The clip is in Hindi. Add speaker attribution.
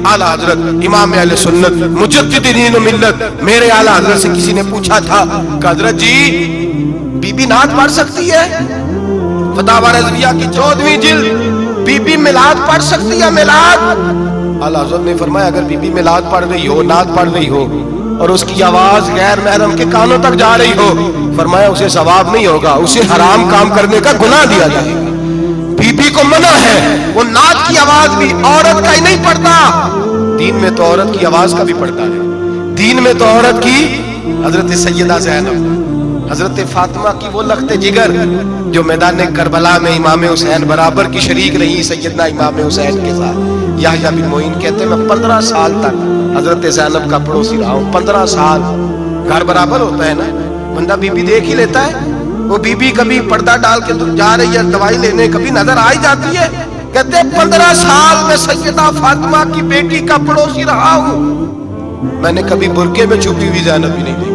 Speaker 1: आला हजरत इमाम अहले सुन्नत मुजद्दिद दीन व मिल्लत मेरे आला हजरत से किसी ने पूछा था कि हजरत जी बीबी नात पढ़ सकती है? फतावा रज़विया की 14वीं जिल्द, बीबी मिलाद पढ़ सकती है? मिलाद? आला हज़रत ने फरमाया अगर बीबी मिलाद पढ़ रही हो, नात पढ़ रही हो और उसकी आवाज गैर महरम के कानों तक जा रही हो, फरमाया उसे सवाब नहीं होगा, उसे हराम काम करने का गुनाह दिया जाएगा। बीबी को मना है, वो नात की आवाज भी औरत का ही नहीं पढ़ता, दीन में तो औरत की आवाज का भी पढ़ता है। दीन में तो औरत की हजरत सैयदा ज़ैनब, हजरत फातिमा की वो लख्ते जिगर जो मैदान करबला में इमाम हुसैन बराबर की शरीक रही सैयदना इमाम हुसैन के साथ। याह्या बिन मोइन कहते मैं 15 साल तक हजरत ज़ैनब का पड़ोसी रहा हूँ। 15 साल, घर बराबर होता है ना, बंदा बीबी देख ही लेता है। वो बीबी कभी पर्दा डाल के जा रही है दवाई लेने, कभी नजर आ ही जाती है। कहते 15 साल में सैयदा फातिमा की बेटी का पड़ोसी रहा हूँ, मैंने कभी बुरके में छुपी हुई ज़ैनब भी नहीं देखी।